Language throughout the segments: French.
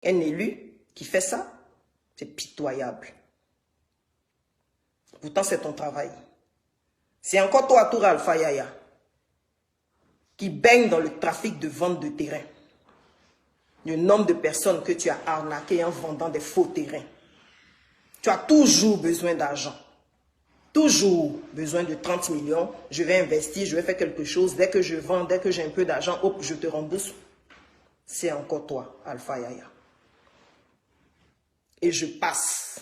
Un élu qui fait ça, c'est pitoyable. Pourtant, c'est ton travail. C'est encore toi, Touré Alpha Yaya, qui baigne dans le trafic de vente de terrain. Le nombre de personnes que tu as arnaquées en vendant des faux terrains. Tu as toujours besoin d'argent. Toujours besoin de 30 millions. Je vais investir, je vais faire quelque chose. Dès que je vends, dès que j'ai un peu d'argent, hop, je te rembourse. C'est encore toi, Alpha Yaya. Et je passe.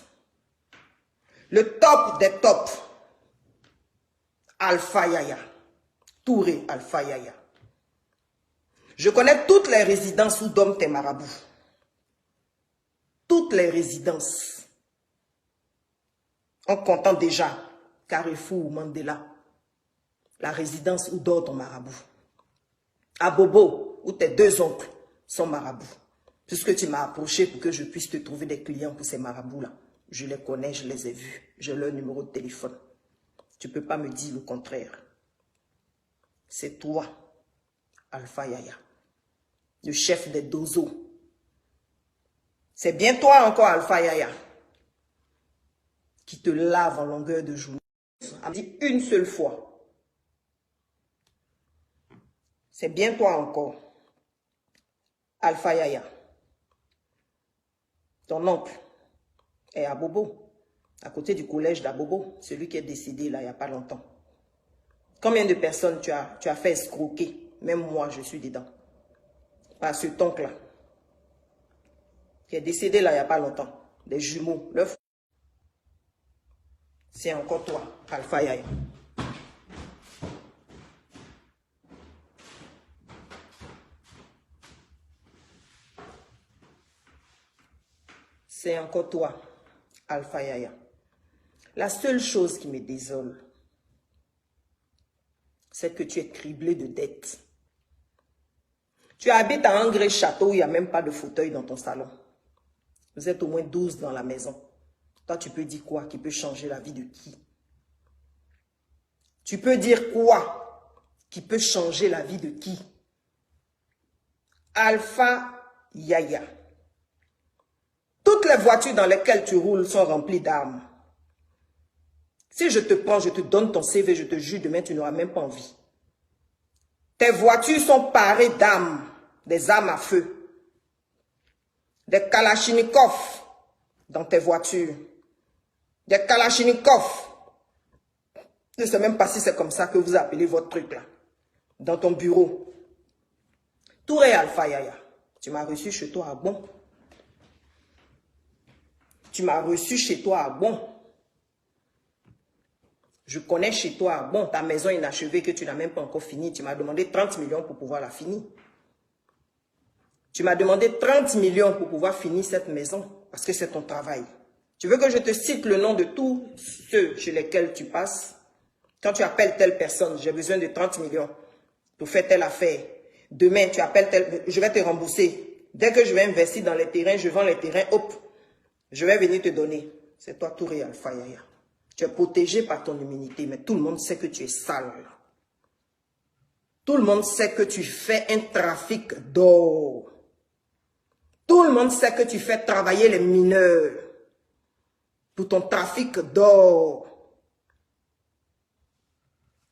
Le top des tops. Alpha Yaya. Touré Alpha Yaya. Je connais toutes les résidences où dorment tes marabouts. Toutes les résidences. En comptant déjà Carrefour ou Mandela. La résidence où dort ton marabout. À Bobo, où tes deux oncles sont marabouts. Puisque tu m'as approché pour que je puisse te trouver des clients pour ces marabouts-là. Je les connais, je les ai vus. J'ai leur numéro de téléphone. Tu ne peux pas me dire le contraire. C'est toi, Alpha Yaya, le chef des dozos. C'est bien toi encore, Alpha Yaya, qui te lave en longueur de journée. A dit une seule fois. C'est bien toi encore, Alpha Yaya. Ton oncle est à Bobo, à côté du collège d'Abobo, celui qui est décédé là il n'y a pas longtemps. Combien de personnes tu as fait escroquer? Même moi, je suis dedans. Par cet oncle-là, qui est décédé là il n'y a pas longtemps. Des jumeaux, leur frère. C'est encore toi, Alpha Yaya. C'est encore toi, Alpha Yaya. La seule chose qui me désole, c'est que tu es criblé de dettes. Tu habites à Angré Château où il n'y a même pas de fauteuil dans ton salon. Vous êtes au moins 12 dans la maison. Toi, tu peux dire quoi qui peut changer la vie de qui? Tu peux dire quoi qui peut changer la vie de qui? Alpha Yaya. Toutes les voitures dans lesquelles tu roules sont remplies d'armes. Si je te prends, je te donne ton CV, je te jure, demain, tu n'auras même pas envie. Tes voitures sont parées d'armes, des armes à feu, des kalachnikovs dans tes voitures, des kalachnikovs. Je ne sais même pas si c'est comme ça que vous appelez votre truc là, dans ton bureau. Touré Alpha Yaya, tu m'as reçu chez toi à Bon. Tu m'as reçu chez toi à Bon. Je connais chez toi à Bon, ta maison inachevée que tu n'as même pas encore finie. Tu m'as demandé 30 millions pour pouvoir la finir. Tu m'as demandé 30 millions pour pouvoir finir cette maison, parce que c'est ton travail. Tu veux que je te cite le nom de tous ceux chez lesquels tu passes? Quand tu appelles telle personne, j'ai besoin de 30 millions pour faire telle affaire. Demain, tu appelles telle, je vais te rembourser. Dès que je vais investir dans les terrains, je vends les terrains, hop, je vais venir te donner. C'est toi, Touré Alpha Yaya. Tu es protégé par ton immunité, mais tout le monde sait que tu es sale. Tout le monde sait que tu fais un trafic d'or. Tout le monde sait que tu fais travailler les mineurs pour ton trafic d'or.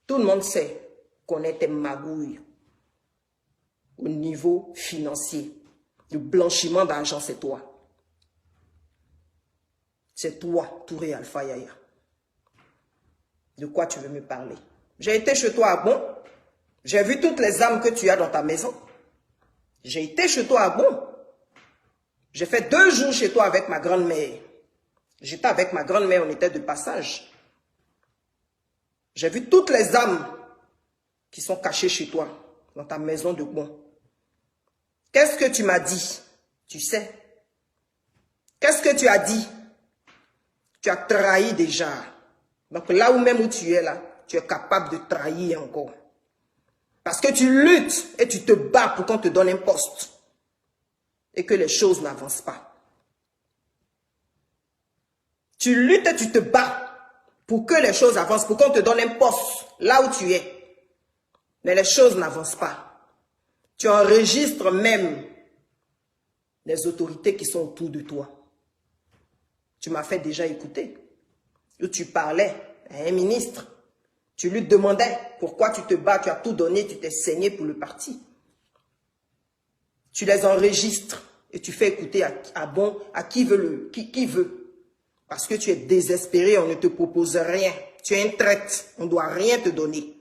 Tout le monde sait qu'on est tes magouilles au niveau financier. Le blanchiment d'argent, c'est toi. C'est toi, Touré Alpha Yaya. De quoi tu veux me parler? J'ai été chez toi à Bon. J'ai vu toutes les armes que tu as dans ta maison. J'ai été chez toi à Bon. J'ai fait 2 jours chez toi avec ma grand-mère. J'étais avec ma grand-mère, on était de passage. J'ai vu toutes les armes qui sont cachées chez toi, dans ta maison de Bon. Qu'est-ce que tu m'as dit? Tu sais? Qu'est-ce que tu as dit? Tu as trahi déjà. Donc là où même où tu es là, tu es capable de trahir encore. Parce que tu luttes et tu te bats pour qu'on te donne un poste. Et que les choses n'avancent pas. Tu luttes et tu te bats pour que les choses avancent, pour qu'on te donne un poste là où tu es. Mais les choses n'avancent pas. Tu enregistres même les autorités qui sont autour de toi. Tu m'as fait déjà écouter. Où tu parlais à un ministre. Tu lui demandais pourquoi tu te bats, tu as tout donné, tu t'es saigné pour le parti. Tu les enregistres et tu fais écouter à qui veut. Qui veut. Parce que tu es désespéré, on ne te propose rien. Tu es un traître, on ne doit rien te donner.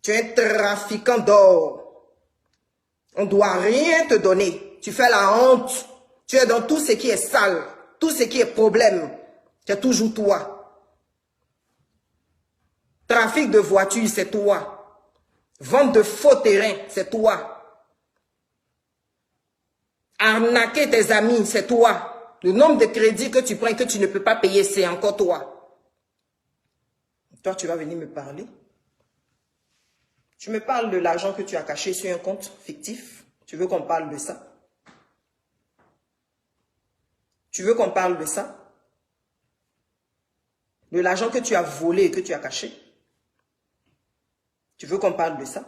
Tu es un trafiquant d'or. On ne doit rien te donner. Tu fais la honte. Tu es dans tout ce qui est sale, tout ce qui est problème. C'est toujours toi. Trafic de voitures, c'est toi. Vente de faux terrains, c'est toi. Arnaquer tes amis, c'est toi. Le nombre de crédits que tu prends et que tu ne peux pas payer, c'est encore toi. Toi, tu vas venir me parler. Tu me parles de l'argent que tu as caché sur un compte fictif. Tu veux qu'on parle de ça? Tu veux qu'on parle de ça? De l'argent que tu as volé et que tu as caché? Tu veux qu'on parle de ça?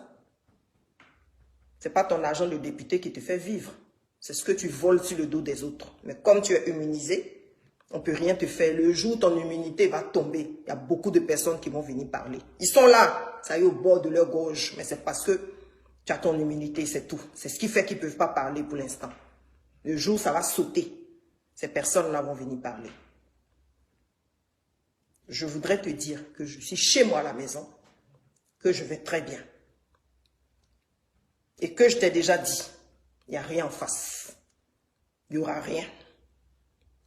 Ce n'est pas ton argent de député qui te fait vivre. C'est ce que tu voles sur le dos des autres. Mais comme tu es immunisé, on ne peut rien te faire. Le jour où ton immunité va tomber, il y a beaucoup de personnes qui vont venir parler. Ils sont là, ça y est au bord de leur gorge, mais c'est parce que tu as ton immunité, c'est tout. C'est ce qui fait qu'ils ne peuvent pas parler pour l'instant. Le jour où ça va sauter, ces personnes-là vont venir parler. Je voudrais te dire que je suis chez moi à la maison, que je vais très bien. Et que je t'ai déjà dit, il n'y a rien en face. Il n'y aura rien.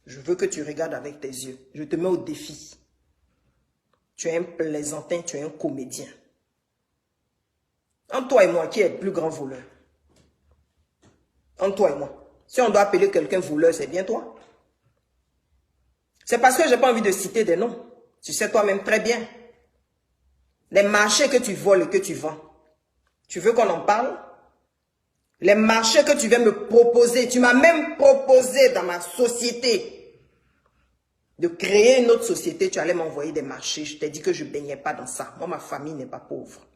Je veux que tu regardes avec tes yeux. Je te mets au défi. Tu es un plaisantin, tu es un comédien. Entre toi et moi, qui est le plus grand voleur? Entre toi et moi. Si on doit appeler quelqu'un voleur, c'est bien toi. C'est parce que je n'ai pas envie de citer des noms. Tu sais toi-même très bien. Les marchés que tu voles et que tu vends. Tu veux qu'on en parle? Les marchés que tu viens me proposer. Tu m'as même proposé dans ma société de créer une autre société. Tu allais m'envoyer des marchés. Je t'ai dit que je ne baignais pas dans ça. Moi, ma famille n'est pas pauvre.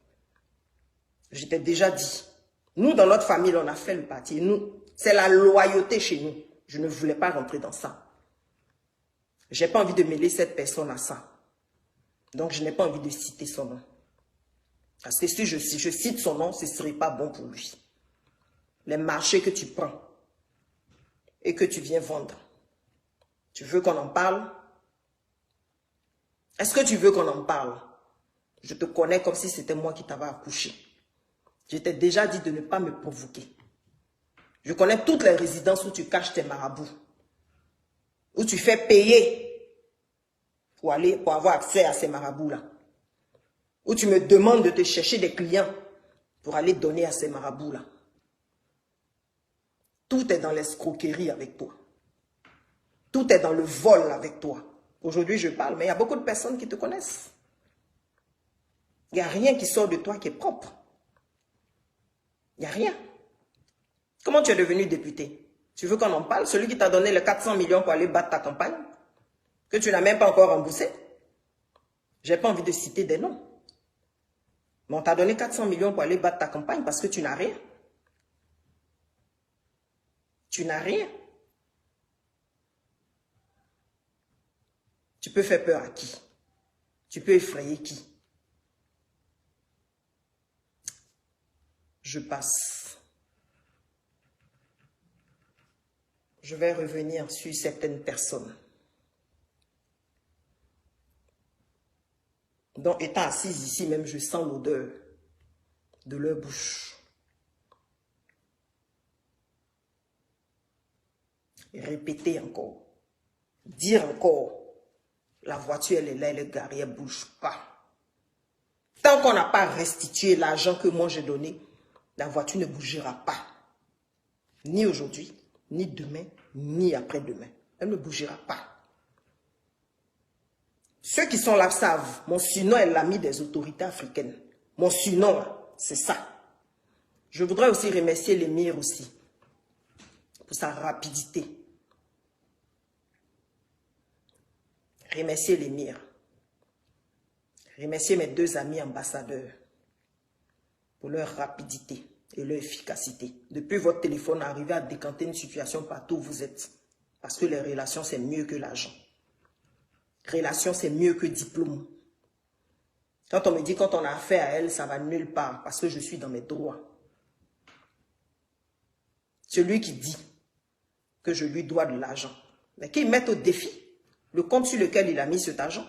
Je t'ai déjà dit. Nous, dans notre famille, on a fait le parti. Nous, c'est la loyauté chez nous. Je ne voulais pas rentrer dans ça. Je n'ai pas envie de mêler cette personne à ça. Donc, je n'ai pas envie de citer son nom. Parce que si je cite son nom, ce ne serait pas bon pour lui. Les marchés que tu prends et que tu viens vendre. Tu veux qu'on en parle? Est-ce que tu veux qu'on en parle? Je te connais comme si c'était moi qui t'avais accouché. Je t'ai déjà dit de ne pas me provoquer. Je connais toutes les résidences où tu caches tes marabouts. Où tu fais payer pour avoir accès à ces marabouts-là. Où tu me demandes de te chercher des clients pour aller donner à ces marabouts-là. Tout est dans l'escroquerie avec toi. Tout est dans le vol avec toi. Aujourd'hui, je parle, mais il y a beaucoup de personnes qui te connaissent. Il n'y a rien qui sort de toi qui est propre. Il n'y a rien. Comment tu es devenu député? Tu veux qu'on en parle? Celui qui t'a donné les 400 millions pour aller battre ta campagne, que tu n'as même pas encore remboursé. Je n'ai pas envie de citer des noms. Mais on t'a donné 400 millions pour aller battre ta campagne parce que tu n'as rien. Tu n'as rien. Tu peux faire peur à qui? Tu peux effrayer qui? Je passe. Je vais revenir sur certaines personnes. Donc, étant assise ici, même je sens l'odeur de leur bouche. Et répéter encore. Dire encore. La voiture, elle est là, elle est garée, elle ne bouge pas. Tant qu'on n'a pas restitué l'argent que moi j'ai donné, la voiture ne bougera pas. Ni aujourd'hui, ni demain, ni après-demain. Elle ne bougera pas. Ceux qui sont là savent, mon surnom est l'ami des autorités africaines. Mon surnom, c'est ça. Je voudrais aussi remercier l'émir aussi, pour sa rapidité. Remercier l'émir. Remercier mes deux amis ambassadeurs pour leur rapidité. et leur efficacité. Depuis votre téléphone, arrivez à décanter une situation partout où vous êtes. Parce que les relations, c'est mieux que l'argent. Relation, c'est mieux que diplôme. Quand on me dit quand on a affaire à elle, ça va nulle part parce que je suis dans mes droits. Celui qui dit que je lui dois de l'argent, mais qu'il mette au défi le compte sur lequel il a mis cet argent.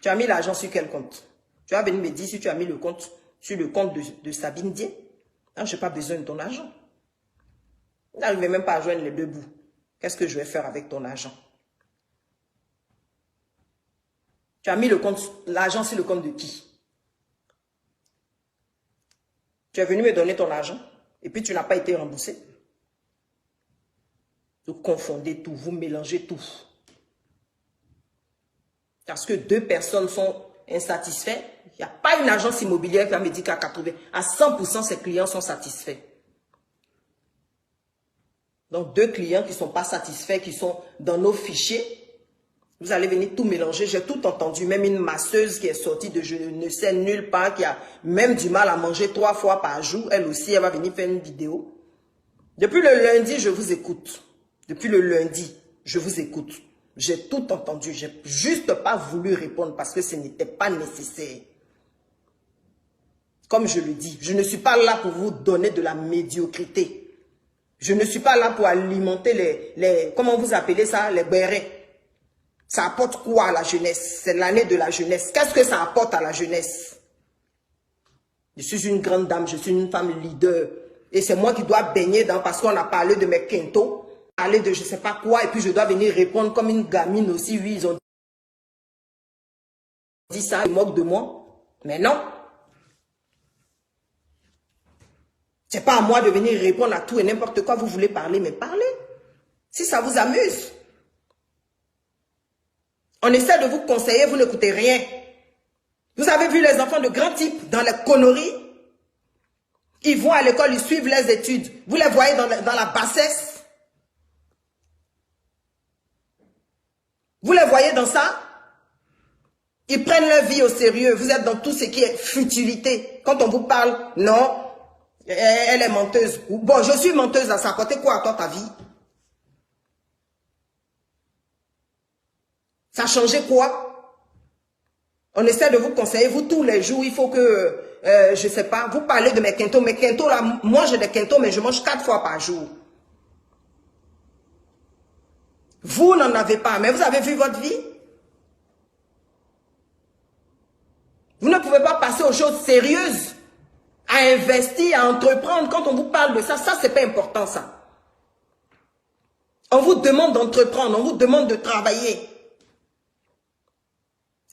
Tu as mis l'argent sur quel compte? Tu vas venir me dire si tu as mis le compte sur le compte de Sabine Dié. Je n'ai pas besoin de ton argent. Tu n'arrives même pas à joindre les deux bouts. Qu'est-ce que je vais faire avec ton argent? Tu as mis l'argent sur le compte de qui? Tu es venu me donner ton argent et puis tu n'as pas été remboursé. Vous confondez tout, vous mélangez tout. Parce que deux personnes sont insatisfaits, il n'y a pas une agence immobilière qui va me dire qu'à 100% ses clients sont satisfaits. Donc deux clients qui ne sont pas satisfaits, qui sont dans nos fichiers, vous allez venir tout mélanger. J'ai tout entendu, même une masseuse qui est sortie de je ne sais nulle part, qui a même du mal à manger 3 fois par jour. Elle aussi, elle va venir faire une vidéo. Depuis le lundi, je vous écoute. Depuis le lundi, je vous écoute. J'ai tout entendu. Je n'ai juste pas voulu répondre parce que ce n'était pas nécessaire. Comme je le dis, je ne suis pas là pour vous donner de la médiocrité. Je ne suis pas là pour alimenter les comment vous appelez ça, les bérets. Ça apporte quoi à la jeunesse? C'est l'année de la jeunesse. Qu'est-ce que ça apporte à la jeunesse? Je suis une grande dame, je suis une femme leader. Et c'est moi qui dois baigner dans, parce qu'on a parlé de mes quintos, parlé de je ne sais pas quoi, et puis je dois venir répondre comme une gamine aussi. Oui, ils ont dit ça, ils moquent de moi. Mais non. C'est pas à moi de venir répondre à tout et n'importe quoi. Vous voulez parler, mais parlez. Si ça vous amuse. On essaie de vous conseiller, vous n'écoutez rien. Vous avez vu les enfants de grands types dans les conneries. Ils vont à l'école, ils suivent les études. Vous les voyez dans la bassesse. Vous les voyez dans ça. Ils prennent leur vie au sérieux. Vous êtes dans tout ce qui est futilité. Quand on vous parle, non, elle est menteuse. Bon, je suis menteuse, ça a apporté quoi à toi ta vie? Ça a changé quoi? On essaie de vous conseiller, vous tous les jours, il faut que, je ne sais pas, vous parlez de mes quintos. Mes quintos là, moi j'ai des quintos, mais je mange 4 fois par jour. Vous n'en avez pas, mais vous avez vu votre vie? Vous ne pouvez pas passer aux choses sérieuses, à investir, à entreprendre. Quand on vous parle de ça, ça c'est pas important ça. On vous demande d'entreprendre, on vous demande de travailler.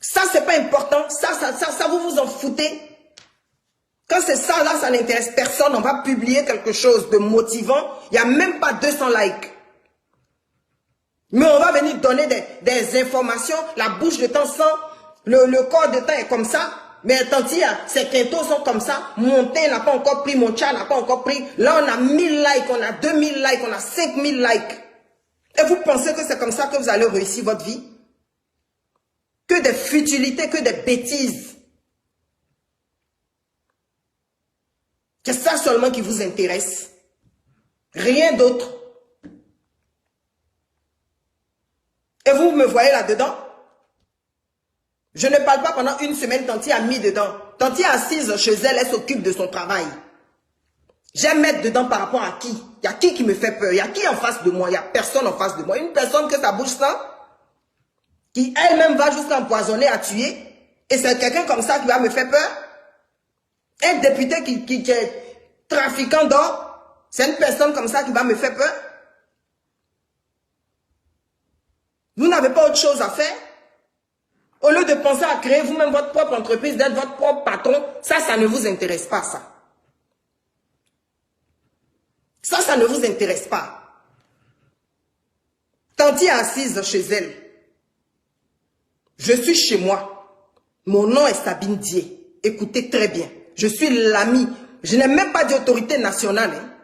Ça, c'est pas important. Ça, vous vous en foutez. Quand c'est ça, là, ça n'intéresse personne. On va publier quelque chose de motivant. Il n'y a même pas 200 likes. Mais on va venir donner des informations. La bouche de temps sent. Le corps de temps est comme ça. Mais tantia, ces quintos sont comme ça. Mon thé n'a pas encore pris. Mon chat n'a pas encore pris. Là, on a 1000 likes. On a 2000 likes. On a 5000 likes. Et vous pensez que c'est comme ça que vous allez réussir votre vie? Que des futilités, que des bêtises. C'est ça seulement qui vous intéresse. Rien d'autre. Et vous me voyez là-dedans? Je ne parle pas pendant une semaine, Tanti a mis dedans. Tanti est assise chez elle, elle s'occupe de son travail. J'aime mettre dedans par rapport à qui? Il y a qui me fait peur? Il y a qui en face de moi? Il n'y a personne en face de moi. Une personne que sa bouche sent, qui elle-même va jusqu'à empoisonner, à tuer, et c'est quelqu'un comme ça qui va me faire peur. Un député qui est trafiquant d'or, c'est une personne comme ça qui va me faire peur. Vous n'avez pas autre chose à faire? Au lieu de penser à créer vous-même votre propre entreprise, d'être votre propre patron, ça ne vous intéresse pas, ça. Ça ne vous intéresse pas. Tanti est assise chez elle. Je suis chez moi. Mon nom est Sabine Dié. Écoutez très bien. Je suis l'ami. Je n'ai même pas d'autorité nationale. Hein.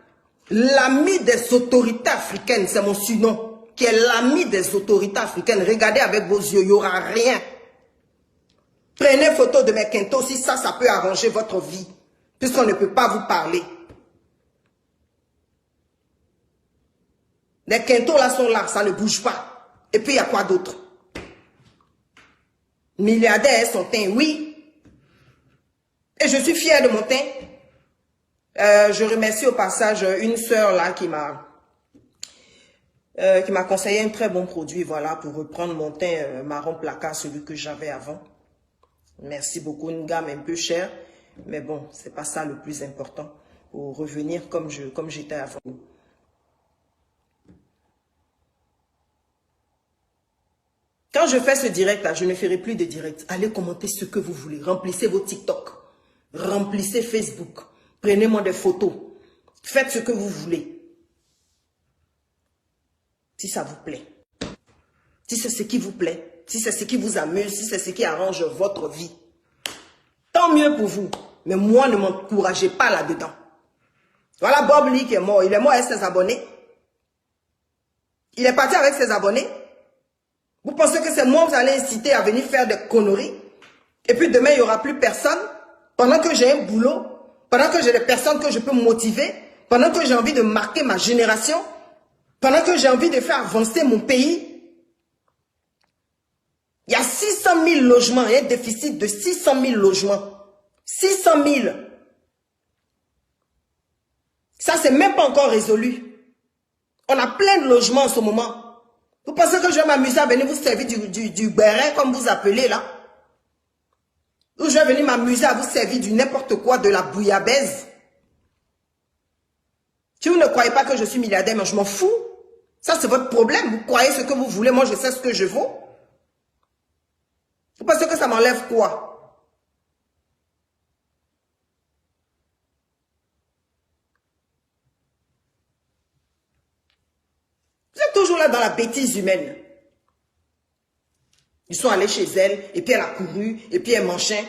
L'ami des autorités africaines, c'est mon surnom. Qui est l'ami des autorités africaines. Regardez avec vos yeux, il n'y aura rien. Prenez photo de mes quintos si ça peut arranger votre vie. puisqu'on ne peut pas vous parler. Les quintaux là sont là, ça ne bouge pas. Et puis il y a quoi d'autre? Milliardaire, son teint, oui. Et je suis fière de mon teint. Je remercie au passage une sœur là qui m'a conseillé un très bon produit, voilà, pour reprendre mon teint marron placard, celui que j'avais avant. Merci beaucoup, une gamme un peu chère, mais bon, c'est pas ça le plus important, pour revenir comme j'étais avant. Quand je fais ce direct là, je ne ferai plus de direct. Allez commenter ce que vous voulez, remplissez vos TikTok, remplissez Facebook, prenez-moi des photos, faites ce que vous voulez. Si ça vous plaît, si c'est ce qui vous plaît, si c'est ce qui vous amuse, si c'est ce qui arrange votre vie, tant mieux pour vous. Mais moi, ne m'encouragez pas là-dedans. Voilà Bob Lee qui est mort. Il est mort avec ses abonnés. Il est parti avec ses abonnés. Vous pensez que c'est moi que vous allez inciter à venir faire des conneries? Et puis demain, il n'y aura plus personne? Pendant que j'ai un boulot, pendant que j'ai des personnes que je peux motiver, pendant que j'ai envie de marquer ma génération, pendant que j'ai envie de faire avancer mon pays, il y a 600 000 logements, il y a un déficit de 600 000 logements. 600 000. Ça, c'est même pas encore résolu. On a plein de logements en ce moment. Vous pensez que je vais m'amuser à venir vous servir du bérin, comme vous appelez là? Ou je vais venir m'amuser à vous servir du n'importe quoi, de la bouillabaisse? Si vous ne croyez pas que je suis milliardaire, mais je m'en fous. Ça, c'est votre problème. Vous croyez ce que vous voulez. Moi, je sais ce que je vaux. Vous pensez que ça m'enlève quoi? Vous êtes toujours là dans la bêtise humaine. Ils sont allés chez elle, et puis elle a couru, et puis elle mangeait.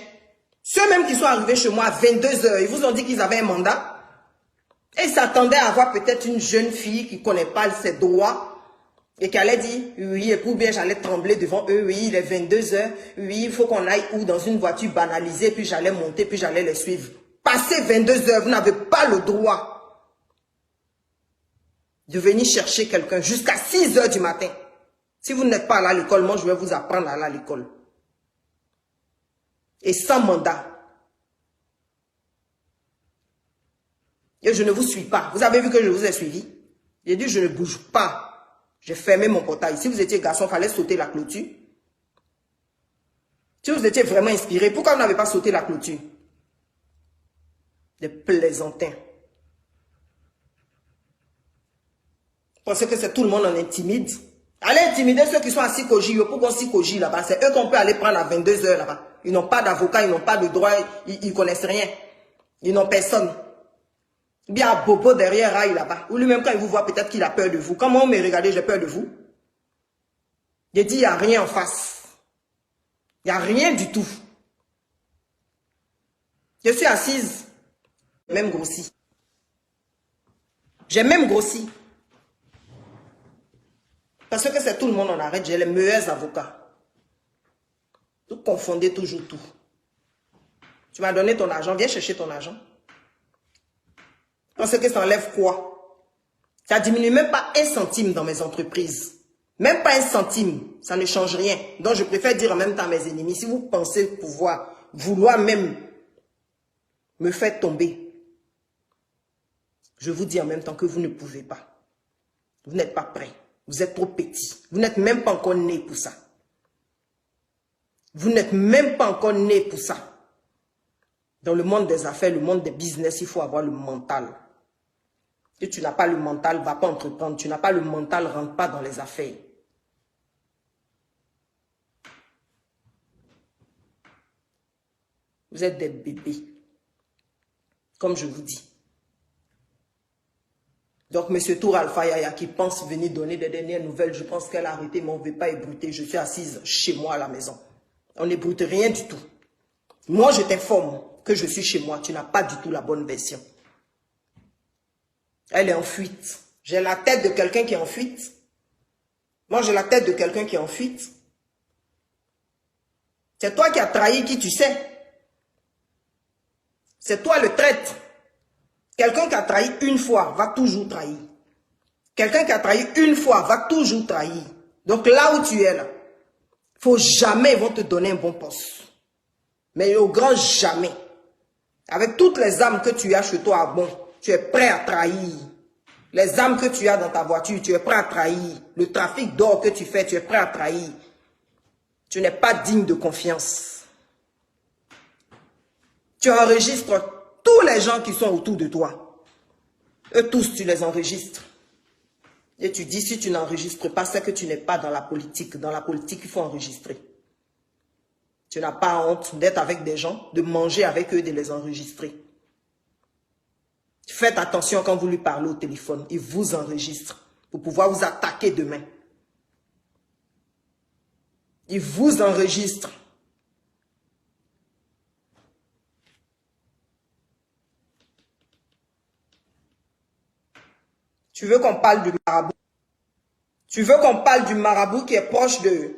Ceux-mêmes qui sont arrivés chez moi à 22 h, ils vous ont dit qu'ils avaient un mandat. Et ils s'attendaient à avoir peut-être une jeune fille qui ne connaît pas ses droits et qui allait dire, oui, et pour bien j'allais trembler devant eux, oui, il est 22 h, oui, il faut qu'on aille où dans une voiture banalisée, puis j'allais monter, puis j'allais les suivre. Passé 22 h, vous n'avez pas le droit de venir chercher quelqu'un jusqu'à 6 h du matin. Si vous n'êtes pas allé à l'école, moi je vais vous apprendre à aller à l'école. Et sans mandat. Et je ne vous suis pas. Vous avez vu que je vous ai suivi? J'ai dit je ne bouge pas. J'ai fermé mon portail. Si vous étiez garçon, il fallait sauter la clôture. Si vous étiez vraiment inspiré, pourquoi vous n'avez pas sauté la clôture? Des plaisantins. Vous pensez que c'est tout le monde en intimide? Allez intimider ceux qui sont à Sikoji. Pourquoi Sikoji là-bas? C'est eux qu'on peut aller prendre à 22 h là-bas. Ils n'ont pas d'avocat, ils n'ont pas de droit, ils ne connaissent rien. Ils n'ont personne. Bien Bobo derrière Raï là-bas. Ou lui-même quand il vous voit, peut-être qu'il a peur de vous. Comment on me regarde, j'ai peur de vous? J'ai dit, il n'y a rien en face. Il n'y a rien du tout. Je suis assise. J'ai même grossi. J'ai même grossi. Parce que c'est tout le monde en arrête. J'ai les meilleurs avocats. Vous confondez toujours tout. Tu m'as donné ton argent. Viens chercher ton argent. Parce que ça enlève quoi? Ça diminue même pas un centime dans mes entreprises. Même pas un centime. Ça ne change rien. Donc je préfère dire en même temps à mes ennemis, si vous pensez vouloir même me faire tomber, je vous dis en même temps que vous ne pouvez pas. Vous n'êtes pas prêts. Vous êtes trop petits. Vous n'êtes même pas encore nés pour ça. Vous n'êtes même pas encore nés pour ça. Dans le monde des affaires, le monde des business, il faut avoir le mental. Si tu n'as pas le mental, va pas entreprendre. Tu n'as pas le mental, rentre pas dans les affaires. Vous êtes des bébés. Comme je vous dis. Donc, M. Tour Alpha Yaya qui pense venir donner des dernières nouvelles, je pense qu'elle a arrêté, mais on ne veut pas ébruiter. Je suis assise chez moi à la maison. On n'ébrute rien du tout. Moi, je t'informe que je suis chez moi. Tu n'as pas du tout la bonne version. Elle est en fuite. J'ai la tête de quelqu'un qui est en fuite. Moi, j'ai la tête de quelqu'un qui est en fuite. C'est toi qui as trahi qui tu sais. C'est toi le traître. Quelqu'un qui a trahi une fois va toujours trahir. Quelqu'un qui a trahi une fois va toujours trahir. Donc là où tu es là, il faut jamais ils vont te donner un bon poste. Mais au grand jamais. Avec toutes les armes que tu as chez toi à bon, tu es prêt à trahir. Les armes que tu as dans ta voiture, tu es prêt à trahir. Le trafic d'or que tu fais, tu es prêt à trahir. Tu n'es pas digne de confiance. Tu enregistres tous les gens qui sont autour de toi. Eux tous, tu les enregistres. Et tu dis, si tu n'enregistres pas, c'est que tu n'es pas dans la politique. Dans la politique, il faut enregistrer. Tu n'as pas honte d'être avec des gens, de manger avec eux, de les enregistrer. Faites attention quand vous lui parlez au téléphone. Il vous enregistre pour pouvoir vous attaquer demain. Il vous enregistre. Tu veux qu'on parle du marabout? Tu veux qu'on parle du marabout qui est proche de...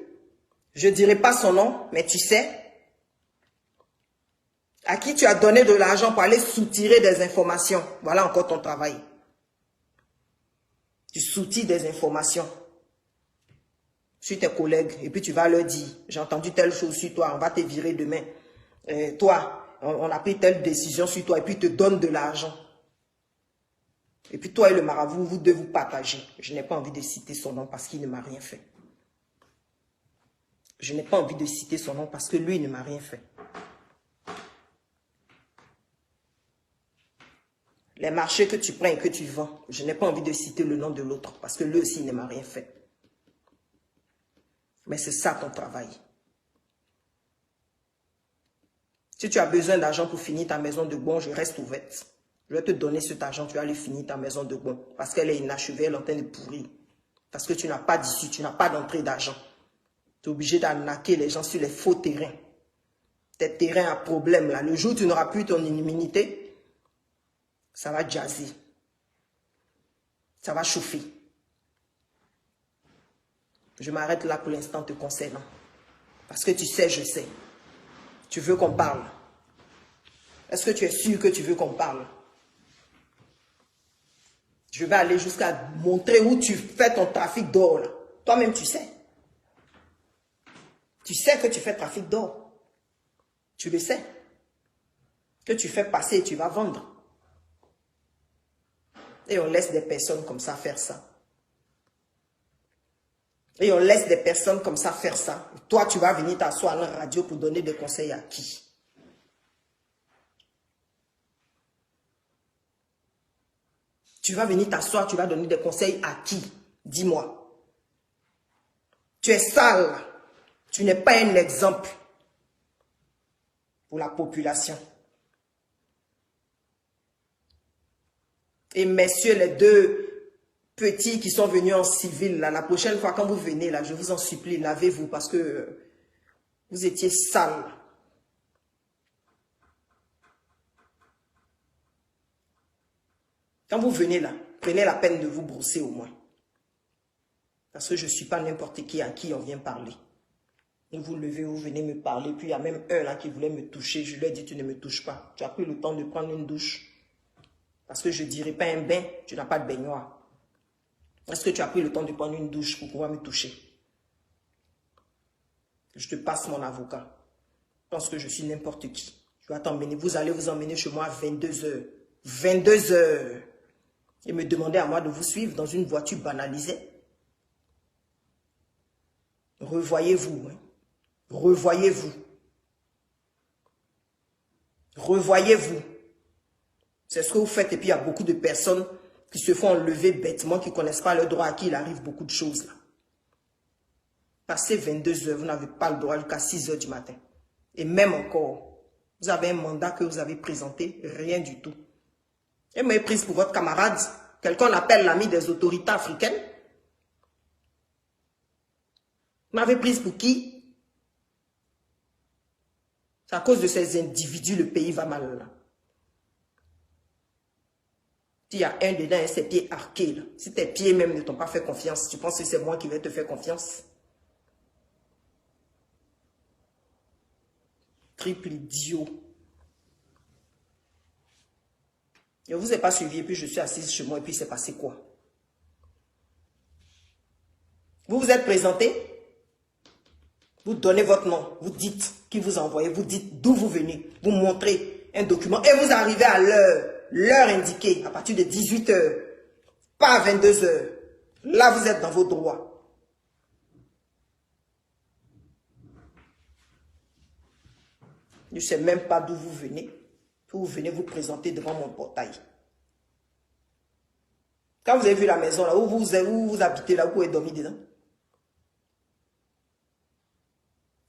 Je ne dirai pas son nom, mais tu sais. À qui tu as donné de l'argent pour aller soutirer des informations. Voilà encore ton travail. Tu soutires des informations sur tes collègues et puis tu vas leur dire, j'ai entendu telle chose sur toi, on va te virer demain. Toi, on a pris telle décision sur toi et puis te donne de l'argent. Et puis toi et le marabout, vous devez vous partager. Je n'ai pas envie de citer son nom parce qu'il ne m'a rien fait. Je n'ai pas envie de citer son nom parce que lui ne m'a rien fait. Les marchés que tu prends et que tu vends, je n'ai pas envie de citer le nom de l'autre parce que lui aussi il ne m'a rien fait. Mais c'est ça ton travail. Si tu as besoin d'argent pour finir ta maison de bon, je reste ouverte. Je vais te donner cet argent, tu vas aller finir ta maison de bon. Parce qu'elle est inachevée, elle est en train de pourrir. Parce que tu n'as pas d'issue, tu n'as pas d'entrée d'argent. Tu es obligé d'arnaquer les gens sur les faux terrains. Tes terrains à problème là. Le jour où tu n'auras plus ton immunité, ça va jazzer. Ça va chauffer. Je m'arrête là pour l'instant te concernant. Parce que tu sais, je sais. Tu veux qu'on parle. Est-ce que tu es sûr que tu veux qu'on parle? Je vais aller jusqu'à montrer où tu fais ton trafic d'or. Toi-même, tu sais. Tu sais que tu fais trafic d'or. Tu le sais. Que tu fais passer et tu vas vendre. Et on laisse des personnes comme ça faire ça. Et on laisse des personnes comme ça faire ça. Toi, tu vas venir t'asseoir à la radio pour donner des conseils à qui? Tu vas venir t'asseoir, tu vas donner des conseils à qui? Dis-moi. Tu es sale. Tu n'es pas un exemple pour la population. Et messieurs, les deux petits qui sont venus en civil, là, la prochaine fois quand vous venez, là, je vous en supplie, lavez-vous parce que vous étiez sales. Quand vous venez là, prenez la peine de vous brosser au moins. Parce que je ne suis pas n'importe qui à qui on vient parler. Et vous levez, vous venez me parler. Puis il y a même un là qui voulait me toucher. Je lui ai dit, tu ne me touches pas. Tu as pris le temps de prendre une douche. Parce que je ne dirais pas un bain, tu n'as pas de baignoire. Est-ce que tu as pris le temps de prendre une douche pour pouvoir me toucher? Je te passe mon avocat. Je pense que je suis n'importe qui. Je vais t'emmener. Vous allez vous emmener chez moi à 22 h. 22 h. Et me demander à moi de vous suivre dans une voiture banalisée. Revoyez-vous. Hein? Revoyez-vous. Revoyez-vous. C'est ce que vous faites. Et puis il y a beaucoup de personnes qui se font enlever bêtement, qui ne connaissent pas le droit, à qui il arrive beaucoup de choses là. Passé 22 h, vous n'avez pas le droit jusqu'à 6 h du matin. Et même encore, vous avez un mandat que vous avez présenté, rien du tout. Et m'avez prise pour votre camarade, quelqu'un appelle l'ami des autorités africaines. M'avez prise pour qui? C'est à cause de ces individus, le pays va mal là. S'il y a un dedans et ses pieds arqués, là. Si tes pieds même ne t'ont pas fait confiance, tu penses que c'est moi qui vais te faire confiance? Triple idiot. Je ne vous ai pas suivi et puis je suis assise chez moi et puis c'est passé quoi? Vous vous êtes présenté, vous donnez votre nom, vous dites qui vous a envoyé, vous dites d'où vous venez, vous montrez un document et vous arrivez à l'heure indiquée, à partir de 18 h, pas à 22 h. Là, vous êtes dans vos droits. Je ne sais même pas d'où vous venez. Vous venez vous présenter devant mon portail. Quand vous avez vu la maison là, où vous habitez là, où vous pouvez dormir dedans.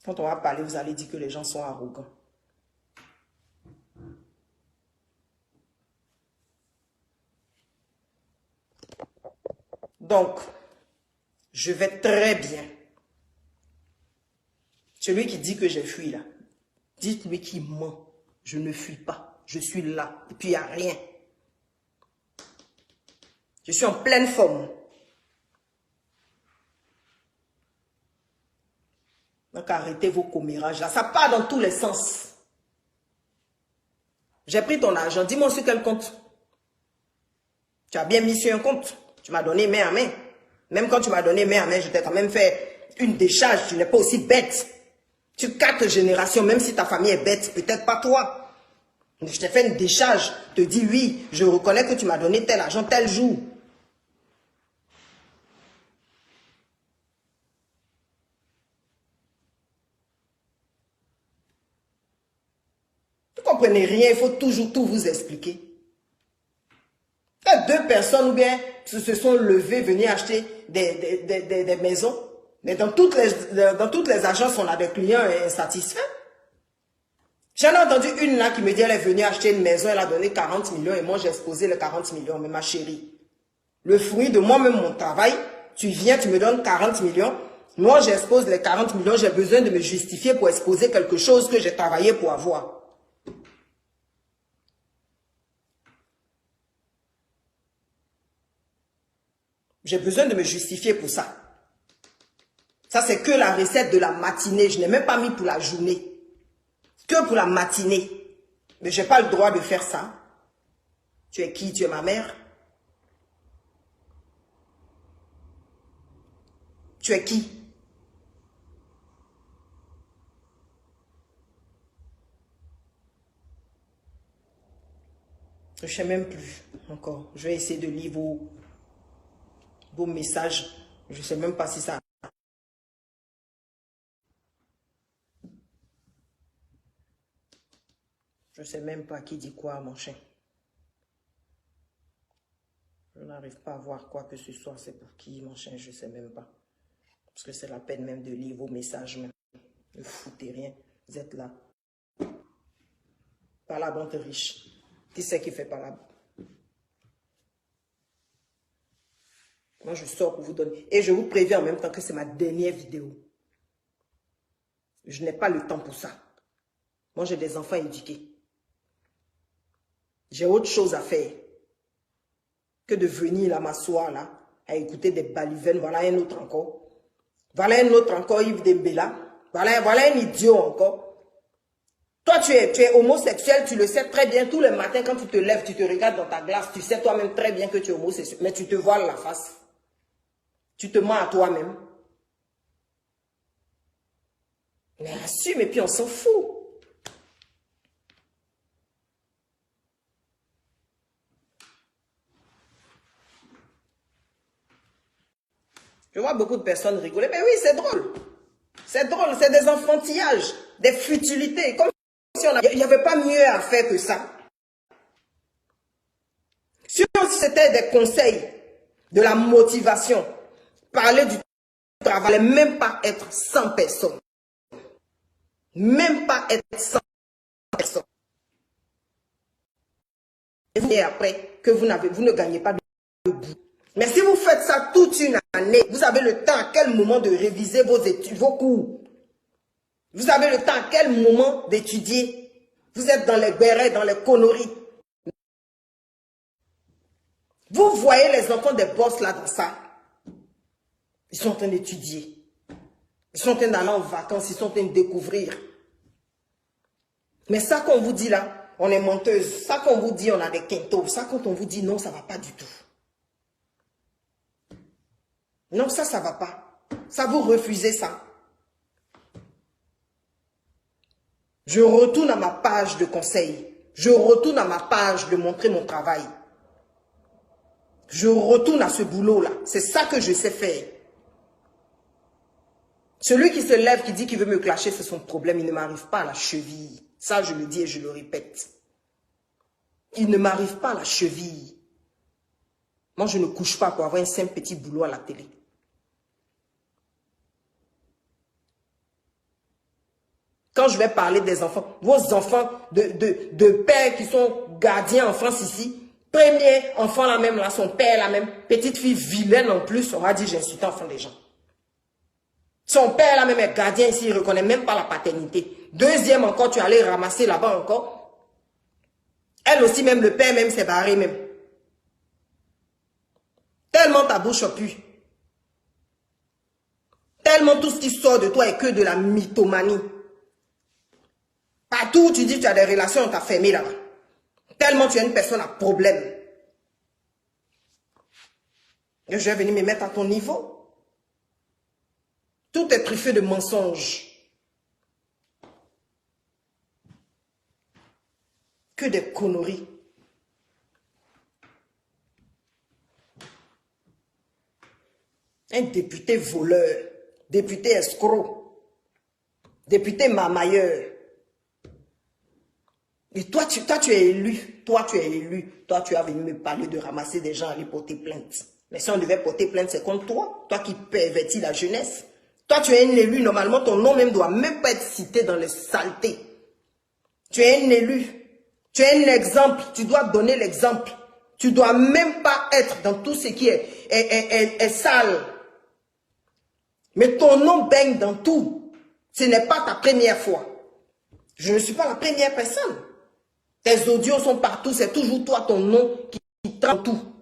Quand on va parler, vous allez dire que les gens sont arrogants. Donc, je vais très bien. Celui qui dit que j'ai fui là, dites-lui qu'il ment. Je ne fuis pas. Je suis là. Et puis, il n'y a rien. Je suis en pleine forme. Donc, arrêtez vos commérages là. Ça part dans tous les sens. J'ai pris ton argent. Dis-moi sur quel compte. Tu as bien mis sur un compte. Tu m'as donné main à main. Même quand tu m'as donné main à main, je t'ai quand même fait une décharge. Tu n'es pas aussi bête. Tu 4 générations, même si ta famille est bête, peut-être pas toi. Je t'ai fait une décharge. Je te dis oui, je reconnais que tu m'as donné tel argent tel jour. Vous ne comprenez rien, il faut toujours tout vous expliquer. Quand 2 personnes ou bien se sont levées, venir acheter des maisons, mais dans toutes les agences, on a des clients insatisfaits. J'en ai entendu une là qui me dit elle est venue acheter une maison, elle a donné 40 millions et moi j'ai exposé les 40 millions. Mais ma chérie, le fruit de moi-même mon travail, tu viens, tu me donnes 40 millions. Moi j'expose les 40 millions, j'ai besoin de me justifier pour exposer quelque chose que j'ai travaillé pour avoir. J'ai besoin de me justifier pour ça. Ça, c'est que la recette de la matinée. Je n'ai même pas mis pour la journée. Que pour la matinée. Mais je n'ai pas le droit de faire ça. Tu es qui? Tu es ma mère? Tu es qui? Je ne sais même plus encore. Je vais essayer de lire vos messages. Je ne sais même pas si ça... Je ne sais même pas qui dit quoi à mon chien. Je n'arrive pas à voir quoi que ce soit. C'est pour qui, mon chien, je ne sais même pas. Parce que c'est la peine même de lire vos messages. Même. Ne foutez rien. Vous êtes là. Palabre entre riches. Qui c'est qui fait palabre? Moi, je sors pour vous donner. Et je vous préviens en même temps que c'est ma dernière vidéo. Je n'ai pas le temps pour ça. Moi, j'ai des enfants éduqués. J'ai autre chose à faire que de venir là, m'asseoir là, à écouter des balivernes. Voilà un autre encore. Voilà un autre encore, Yves Dembélé. Voilà un idiot encore. Toi, tu es homosexuel, tu le sais très bien. Tous les matins, quand tu te lèves, tu te regardes dans ta glace, tu sais toi-même très bien que tu es homosexuel. Mais tu te voiles la face. Tu te mens à toi-même. Mais assume et puis on s'en fout. Je vois beaucoup de personnes rigoler. Mais oui, c'est drôle. C'est drôle, c'est des enfantillages, des futilités. Comme si il n'y avait pas mieux à faire que ça. Si c'était des conseils, de la motivation, parler du travail, même pas être 100 personnes. Même pas être 100 personnes. Et après, que vous ne gagnez pas de bout. Mais si vous faites ça toute une année, vous avez le temps à quel moment de réviser vos études, vos cours. Vous avez le temps à quel moment d'étudier. Vous êtes dans les bérets, dans les conneries. Vous voyez les enfants des boss là dans ça. Ils sont en train d'étudier. Ils sont en train d'aller en vacances, ils sont en train de découvrir. Mais ça qu'on vous dit là, on est menteuse. Ça qu'on vous dit, on a des quintos. Ça quand on vous dit non, ça ne va pas du tout. Non, ça ne va pas. Ça, vous refusez ça. Je retourne à ma page de conseil. Je retourne à ma page de montrer mon travail. Je retourne à ce boulot-là. C'est ça que je sais faire. Celui qui se lève, qui dit qu'il veut me clasher, c'est son problème. Il ne m'arrive pas à la cheville. Ça, je le dis et je le répète. Il ne m'arrive pas à la cheville. Moi, je ne couche pas pour avoir un simple petit boulot à la télé. Quand je vais parler des enfants, vos enfants de pères qui sont gardiens en France ici, premier enfant là même, là, son père là même, petite fille vilaine en plus, on va dire j'insulte l'enfant des gens. Son père là même est gardien ici, il ne reconnaît même pas la paternité. Deuxième encore, tu allais ramasser là-bas encore. Elle aussi même, le père même s'est barré même. Tellement ta bouche pue. Tellement tout ce qui sort de toi est que de la mythomanie. Partout où tu dis que tu as des relations, on t'a fermé là-bas. Tellement tu es une personne à problème. Et je vais venir me mettre à ton niveau. Tout est truffé de mensonges. Que des conneries. Un député voleur, député escroc, député marmailleur. Et toi, tu es élu. Toi, tu es élu. Toi, tu as venu me parler de ramasser des gens, aller porter plainte. Mais si on devait porter plainte, c'est contre toi. Toi qui pervertis la jeunesse. Toi, tu es un élu. Normalement, ton nom même doit même pas être cité dans les saletés. Tu es un élu. Tu es un exemple. Tu dois donner l'exemple. Tu dois même pas être dans tout ce qui est sale. Mais ton nom baigne dans tout. Ce n'est pas ta première fois. Je ne suis pas la première personne. Tes audios sont partout, c'est toujours toi, ton nom qui trempe tout.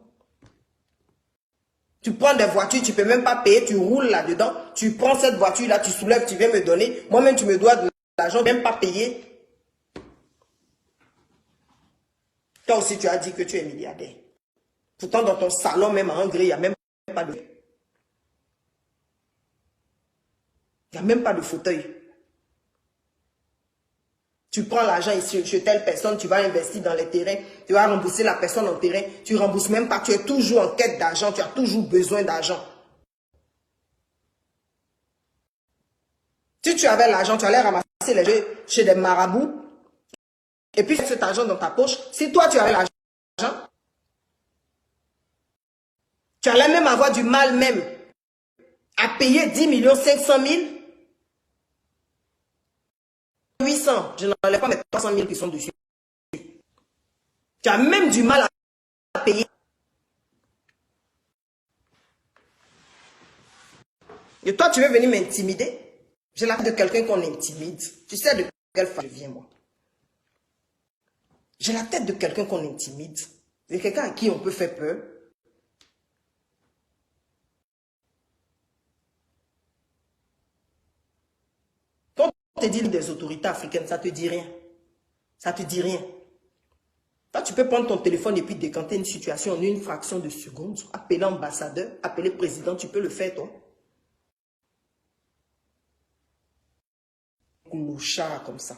Tu prends des voitures, tu ne peux même pas payer, tu roules là-dedans, tu prends cette voiture-là, tu soulèves, tu viens me donner. Moi-même, tu me dois de l'argent, même pas payer. Toi aussi, tu as dit que tu es milliardaire. Pourtant, dans ton salon, même à Hongrie, il n'y a même pas de... Il n'y a même pas de fauteuil. Tu prends l'argent ici chez telle personne, tu vas investir dans les terrains, tu vas rembourser la personne en terrain, tu ne rembourses même pas, tu es toujours en quête d'argent, tu as toujours besoin d'argent. Si tu avais l'argent, tu allais ramasser les jeux chez des marabouts, et puis cet argent dans ta poche. Si toi tu avais l'argent, tu allais même avoir du mal même à payer 10 millions 500 000. 800, je n'enlève pas mes 300 000 qui sont dessus. Tu as même du mal à payer. Et toi, tu veux venir m'intimider? J'ai la tête de quelqu'un qu'on intimide. Tu sais de quelle femme je viens, moi? J'ai la tête de quelqu'un qu'on intimide. C'est quelqu'un à qui on peut faire peur. Quand on te dit des autorités africaines, ça ne te dit rien. Ça ne te dit rien. Toi, tu peux prendre ton téléphone et puis décanter une situation en une fraction de seconde. Appeler l'ambassadeur, appeler le président, tu peux le faire, toi. Clochard comme ça.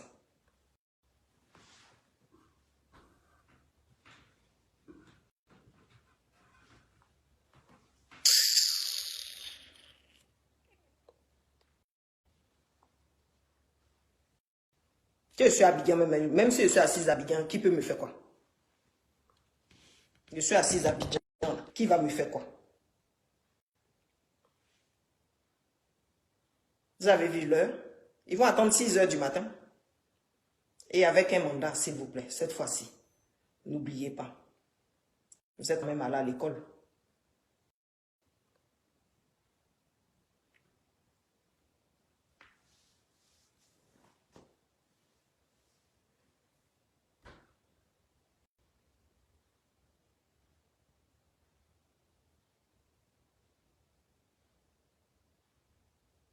Si je suis à Abidjan, même si je suis assise à Abidjan, qui peut me faire quoi? Je suis assise à Abidjan, qui va me faire quoi? Vous avez vu l'heure? Ils vont attendre 6 heures du matin. Et avec un mandat, s'il vous plaît, cette fois-ci, n'oubliez pas. Vous êtes même allé à l'école.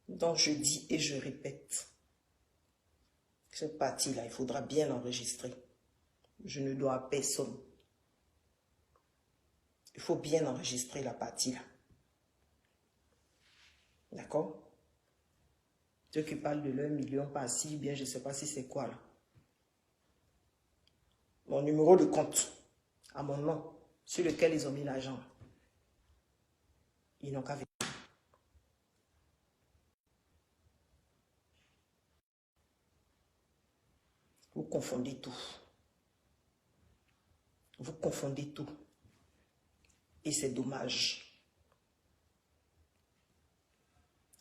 Donc je dis et je répète, cette partie-là, il faudra bien l'enregistrer. Je ne dois à personne. Il faut bien enregistrer la partie là. D'accord? Ceux qui parlent de leur million par-ci, bien je ne sais pas si c'est quoi là. Mon numéro de compte, à mon nom, sur lequel ils ont mis l'argent. Ils n'ont qu'à venir. Vous confondez tout. Vous confondez tout. Et c'est dommage.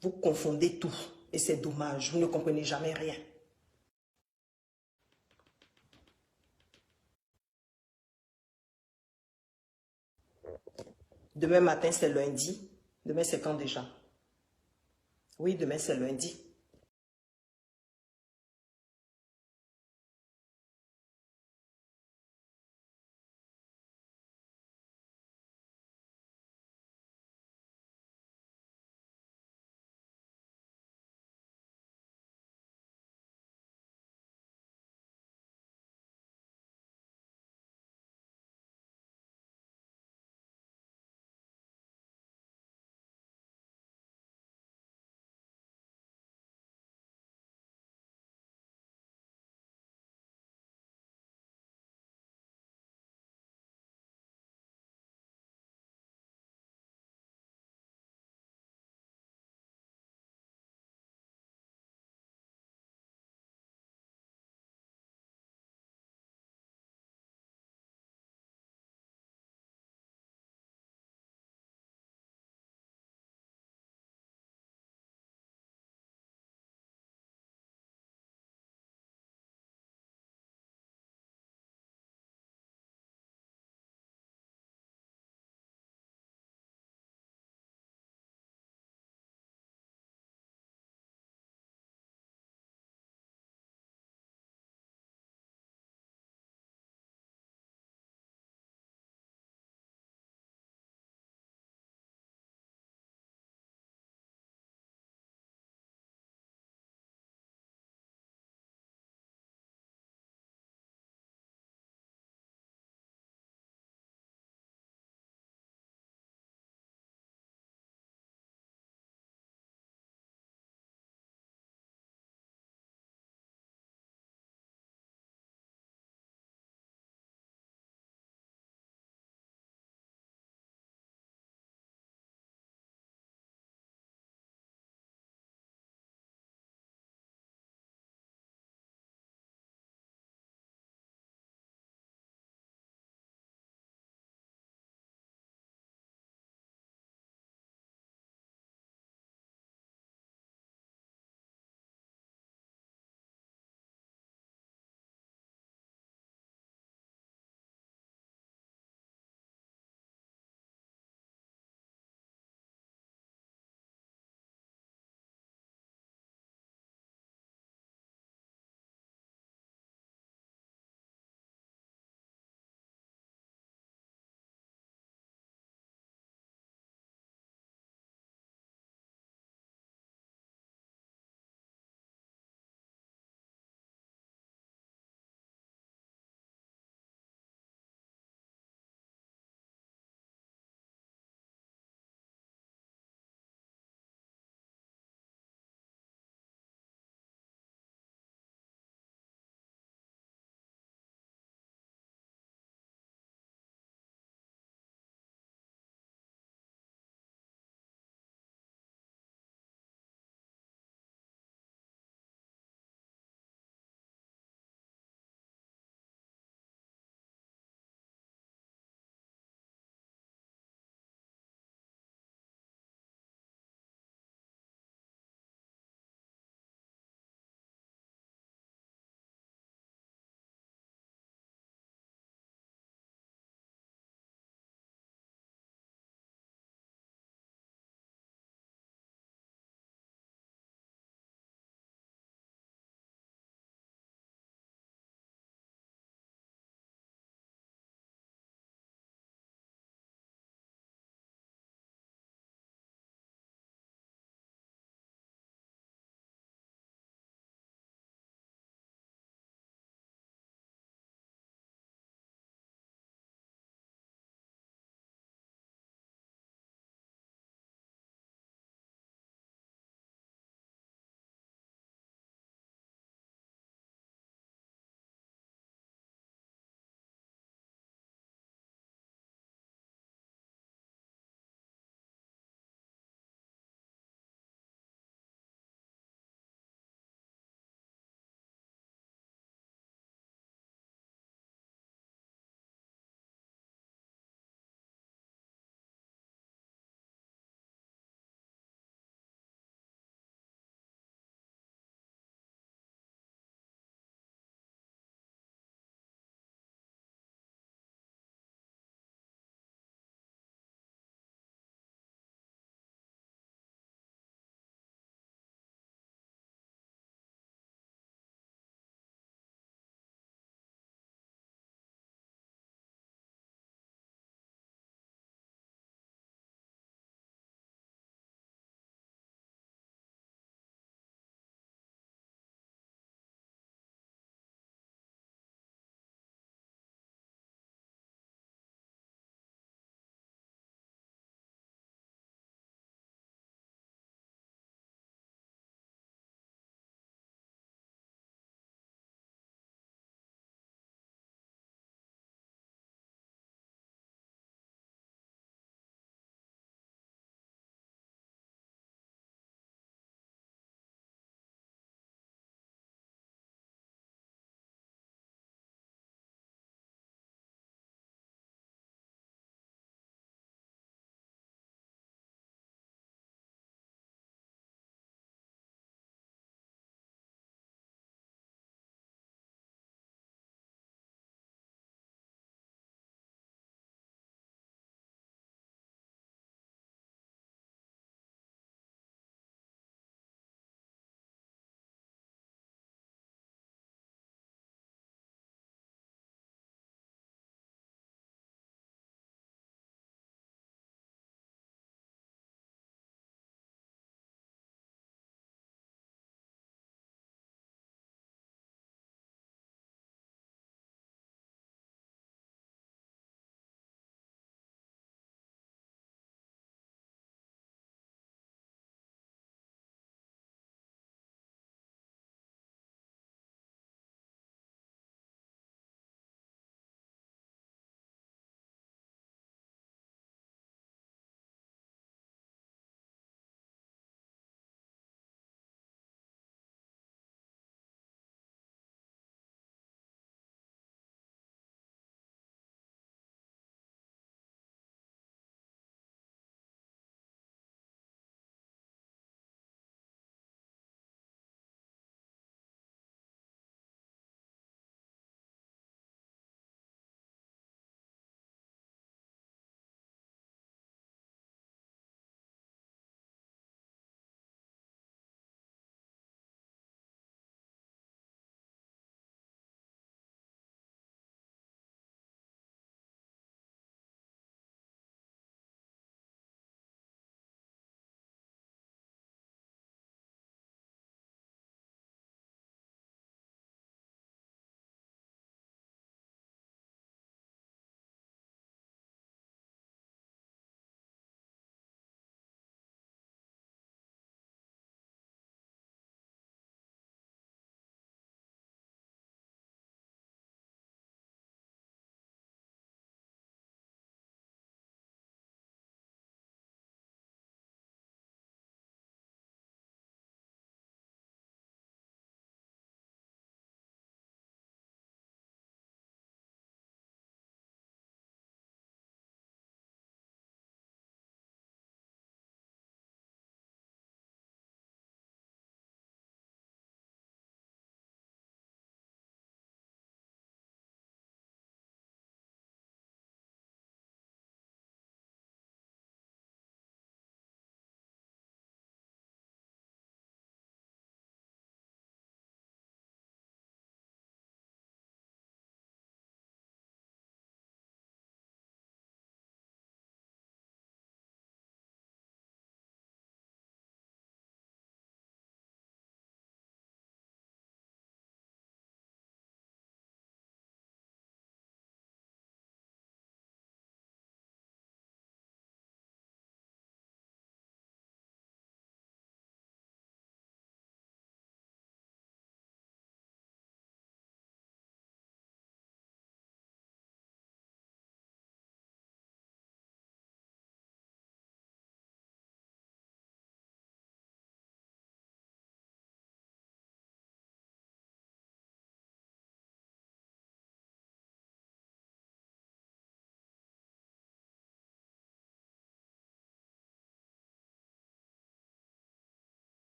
Vous confondez tout. Et c'est dommage. Vous ne comprenez jamais rien. Demain matin, c'est lundi. Demain, c'est quand déjà? Oui, demain, c'est lundi.